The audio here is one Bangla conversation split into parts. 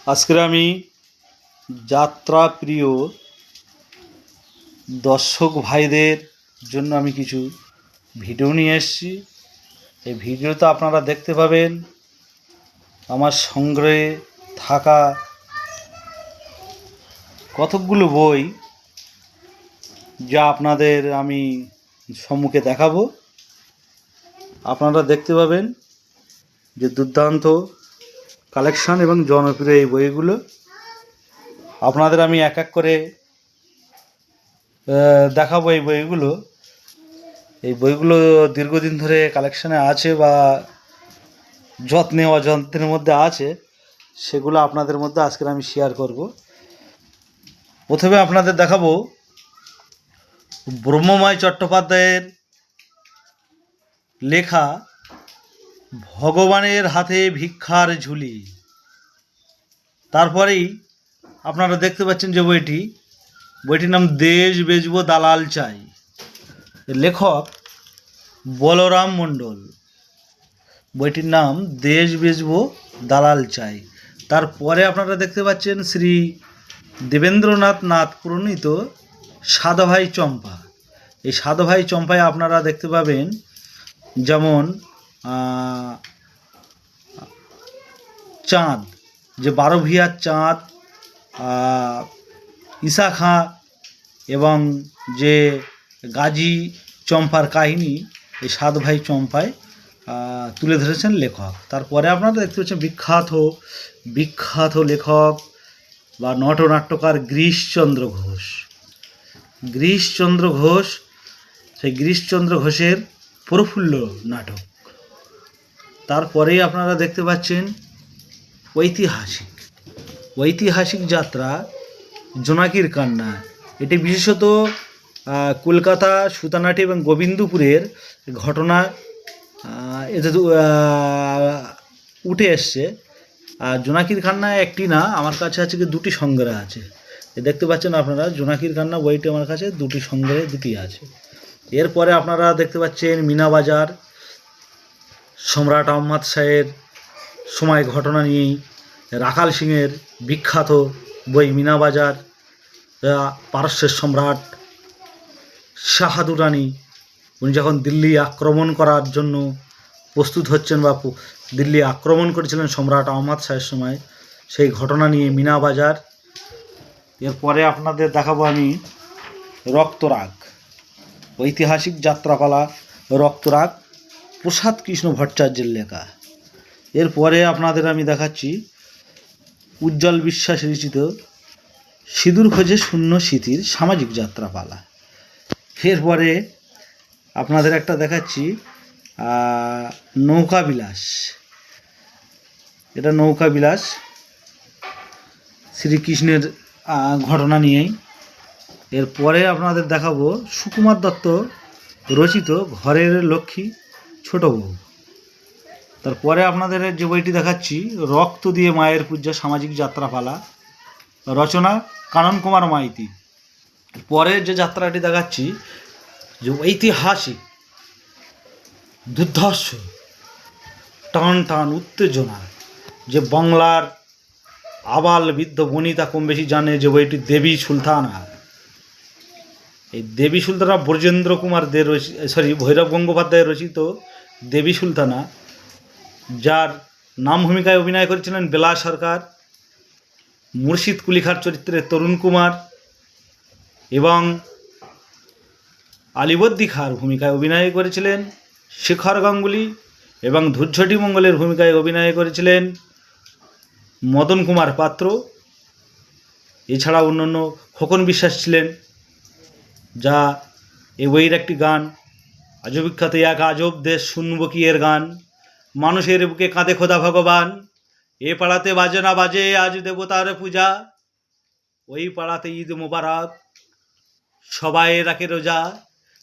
আজকে আমি যাত্রা প্রিয় দর্শক ভাইদের জন্য আমি কিছু ভিডিও নিয়ে এসেছি। এই ভিডিওতে আপনারা দেখতে পাবেন আমার সংগ্রহে থাকা কতকগুলো বই, যা আপনাদের আমি সম্মুখে দেখাবো। আপনারা দেখতে পাবেন যে দুর্দান্ত কালেকশন এবং জনপ্রিয় এই বইগুলো। আপনাদের আমি এক এক করে দেখাবো এই বইগুলো। এই বইগুলো দীর্ঘদিন ধরে কালেকশানে আছে বা যত্নে অযত্নের মধ্যে আছে, সেগুলো আপনাদের মধ্যে আজকে আমি শেয়ার করব। প্রথমে আপনাদের দেখাবো ব্রহ্মময় চট্টোপাধ্যায়ের লেখা ভগবানের হাতে ভিক্ষার ঝুলি। তারপরেই আপনারা দেখতে পাচ্ছেন যে বইটির নাম দেশ বেচবো দালাল চাই, লেখক বলরাম মণ্ডল। বইটির নাম দেশ বেচবো দালাল চাই। তারপরে আপনারা দেখতে পাচ্ছেন শ্রী দেবেন্দ্রনাথ নাথ প্রণীত সাধুভাই চম্পা। এই সাধুভাই চম্পায় আপনারা দেখতে পাবেন যেমন চাঁদ, যে 12 ভূঁইয়ার চাঁদ, ঈশা খাঁ এবং যে গাজী চম্পার কাহিনী এই সাধুভাই চম্পায় তুলে ধরেছেন লেখক। তারপরে আপনারা দেখতে পাচ্ছেন বিখ্যাত লেখক বা নটনাট্যকার গিরিশচন্দ্র ঘোষ। সেই গিরিশচন্দ্র ঘোষের প্রফুল্ল নাটক। তারপরেই আপনারা দেখতে পাচ্ছেন ঐতিহাসিক যাত্রা জোনাকির কান্না। এটি বিশেষত কলকাতা, সুতানাটি এবং গোবিন্দপুরের ঘটনা এতে উঠে এসছে। আর জোনাকির কান্না একটি না, আমার কাছে আছে কি 2টি সংগ্রহ আছে। দেখতে পাচ্ছেন আপনারা জোনাকির কান্না বইটি আমার কাছে 2টি সংগ্রহে 2টি আছে। এরপরে আপনারা দেখতে পাচ্ছেন মিনাবাজার, সম্রাট আহমদ শাহের সময় ঘটনা নিয়েই রাখাল সিংয়ের বিখ্যাত বই মিনাবাজার। পারস্যের সম্রাট শাহ দুরানি উনি যখন দিল্লি আক্রমণ করার জন্য প্রস্তুত হচ্ছেন বা দিল্লি আক্রমণ করেছিলেন সম্রাট আহমদ শাহের সময়, সেই ঘটনা নিয়ে মিনাবাজার। এরপরে আপনাদের দেখাবো আমি রক্তরাগ, ঐতিহাসিক যাত্রাপালা রক্তরাগ, প্রসাদ কৃষ্ণ ভট্টাচার্যের লেখা। এরপরে আপনাদের আমি দেখাচ্ছি উজ্জ্বল বিশ্বাস রচিত সিঁদুর খোঁজে শূন্য স্মৃতির সামাজিক যাত্রাপালা। এরপরে আপনাদের একটা দেখাচ্ছি নৌকা বিলাস। এটা নৌকা বিলাস শ্রীকৃষ্ণের ঘটনা নিয়েই। এরপরে আপনাদের দেখাবো সুকুমার দত্ত রচিত ঘরের লক্ষ্মী ছোট বউ। তারপরে আপনাদের যে বইটি দেখাচ্ছি রক্ত দিয়ে মায়ের পূজা সামাজিক যাত্রাপালা, রচনা কানন কুমার মাইতি। পরের যে যাত্রাটি দেখাচ্ছি যে ঐতিহাসিক দুর্ধর্ষ টান উত্তেজনা, যে বাংলার আবাল বৃদ্ধ বনিতা কম বেশি জানে, যে বইটি দেবী সুলতানা। এই দেবী সুলতানা ব্রজেন্দ্র কুমার ভৈরব গঙ্গোপাধ্যায়ের রচিত দেবী সুলতানা, যার নাম ভূমিকায় অভিনয় করেছিলেন বেলা সরকার, মুর্শিদ কুলিখার চরিত্রে তরুণ কুমার এবং আলিবর্দী খাঁর ভূমিকায় অভিনয় করেছিলেন শেখর গাঙ্গুলি এবং ধূর্ঝটি মঙ্গলের ভূমিকায় অভিনয় করেছিলেন মদন কুমার পাত্র। এছাড়া অন্যান্য খোকন বিশ্বাস ছিলেন, যা এই বইয়ের একটি গান আজও বিখ্যাত, এক আজব দেশ শুনব কি এর গান, মানুষের বুকে কাঁদে খোদা ভগবান, এ পাড়াতে বাজে না বাজে আজ দেবতার পূজা, ওই পাড়াতে ঈদ মোবারক সবাই রাখে রোজা,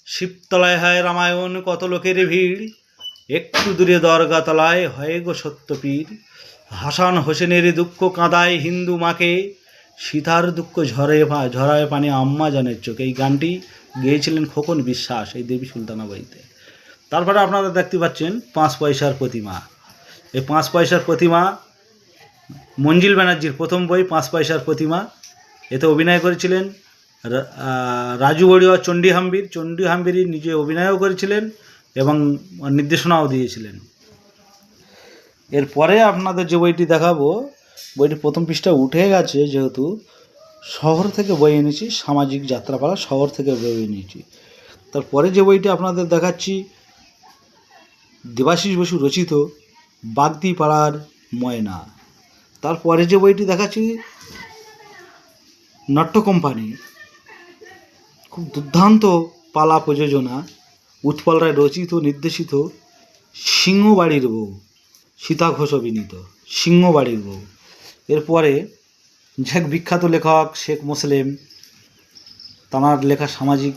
শিবতলায় হয় রামায়ণ কত লোকের ভিড়, একটু দূরে দরগা তলায় হয় গো সত্যপীর, হাসান হোসেনের দুঃখ কাঁদায় হিন্দু মাকে, সীতার দুঃখ ঝরায় পানি আম্মা জানের চোখে। এই গানটি গেয়েছিলেন খোকন বিশ্বাস এই দেবী সুলতানা বইতে। তারপরে আপনারা দেখতে পাচ্ছেন 5 পয়সার প্রতিমা। এই 5 পয়সার প্রতিমা মঞ্জিল ব্যানার্জির প্রথম বই 5 পয়সার প্রতিমা। এতে অভিনয় করেছিলেন রাজু বড়ুয়া। চণ্ডী হাম্বিরি নিজে অভিনয়ও করেছিলেন এবং নির্দেশনাও দিয়েছিলেন। এরপরে আপনাদের যে বইটি দেখাবো, বইটি প্রথম পৃষ্ঠা উঠে গেছে, যেহেতু শহর থেকে বই এনেছি, সামাজিক যাত্রাপালা শহর থেকে বই এনেছি। তারপরে যে বইটি আপনাদের দেখাচ্ছি, দেবাশিস বসু রচিত বাগদি পাড়ার ময়না। তারপরে যে বইটি দেখাচ্ছি, নাট্য কোম্পানি, খুব দুর্দান্ত পালা প্রযোজনা, উৎপল রায় রচিত নির্দেশিত সিংহবাড়ির বউ, সীতা ঘোষ অভিনীত সিংহবাড়ির বউ। এরপরে যে বিখ্যাত লেখক শেখ মুসলিম, তাঁর লেখা সামাজিক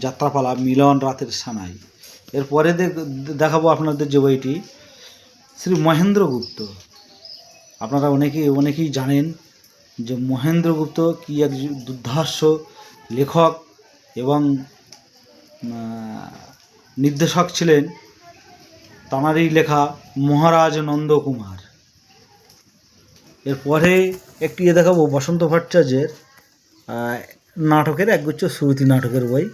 যাত্রাপালা মিলন রাতের সানাই। এরপরে দেখাবো আপনাদের যে বইটি, শ্রী মহেন্দ্রগুপ্ত। আপনারা অনেকেই জানেন যে মহেন্দ্রগুপ্ত কি এক দুর্ধর্ষ লেখক এবং নির্দেশক ছিলেন। তাঁরই লেখা মহারাজ নন্দকুমার। এরপরে একটি দেখাবো বসন্ত ভট্টাচার্যের নাটকের একগুচ্ছ শ্রুতি নাটকের বই।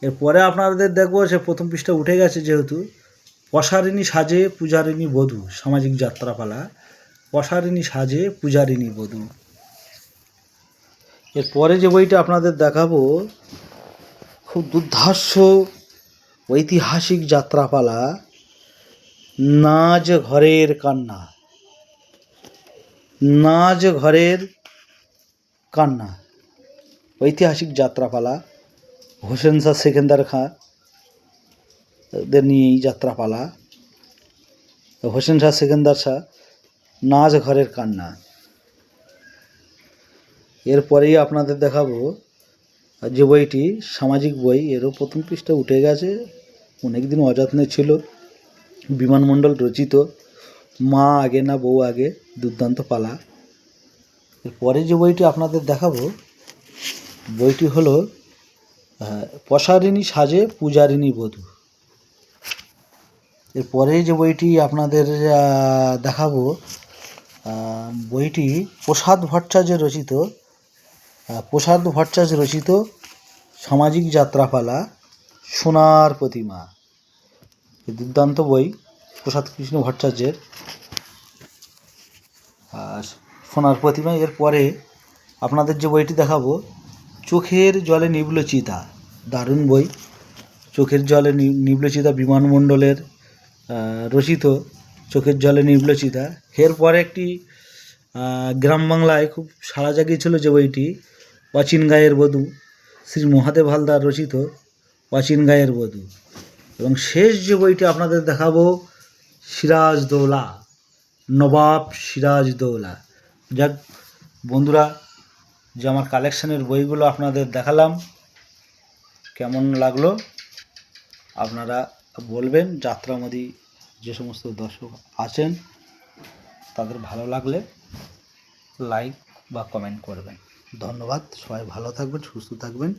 এরপরে আপনাদের দেখবো সে প্রথম পৃষ্ঠা উঠে গেছে, যেহেতু পশারিণী সাজে পূজারিণী বধূ, সামাজিক যাত্রাপালা পশারিণী সাজে পূজারিণী বধূ। এরপরে যে বইটা আপনাদের দেখাবো, খুব দুর্ধর্ষ ঐতিহাসিক যাত্রাপালা নাজ ঘরের কান্না। নাজ ঘরের কান্না ঐতিহাসিক যাত্রাপালা, হোসেন শাহ সেকেন্দার খাঁ দের নিয়ে এই যাত্রাপালা। হোসেন শাহ সেকেন্দার শাহ, নাজ ঘরের কান্না। এরপরেই আপনাদের দেখাবো যে বইটি সামাজিক বই, এরও প্রথম পৃষ্ঠা উঠে গেছে, অনেক দিন অযত্নে ছিল, বিমানমণ্ডল রচিত মা আগে না বউ আগে, দুর্দান্ত পালা। এরপরে যে বইটি আপনাদের দেখাবো, বইটি হলো পশারিণী সাজে পূজারিণী বধূ। এরপরে যে বইটি আপনাদের দেখাবো, বইটি প্রসাদ ভট্টাচার্য রচিত সামাজিক যাত্রাপালা সোনার প্রতিমা। দুর্দান্ত বই প্রসাদ কৃষ্ণ ভট্টাচার্যের সোনার প্রতিমা। এরপরে আপনাদের যে বইটি দেখাবো, চোখের জলে নিবল চিতা, দারুণ বই। চোখের জলে নিবল চিতা বিমানমণ্ডলের রচিত চোখের জলে নিবল চিতা। এরপরে একটি গ্রাম বাংলায় খুব সাড়া জাগিয়েছিল যে বইটি, অচিন গায়ের বধূ, শ্রী মহাদেব হালদার রচিত অচিন গায়ের বধূ। এবং শেষ যে বইটি আপনাদের দেখাবো, সিরাজদৌলা, নবাব সিরাজদৌলা। যাক বন্ধুরা, যে আমার কালেকশানের বইগুলো আপনাদের দেখালাম, কেমন লাগলো আপনারা বলবেন। যাত্রামোদী যে সমস্ত দর্শক আছেন তাদের ভালো লাগলে লাইক বা কমেন্ট করবেন। ধন্যবাদ। সবাই ভালো থাকবেন, সুস্থ থাকবেন।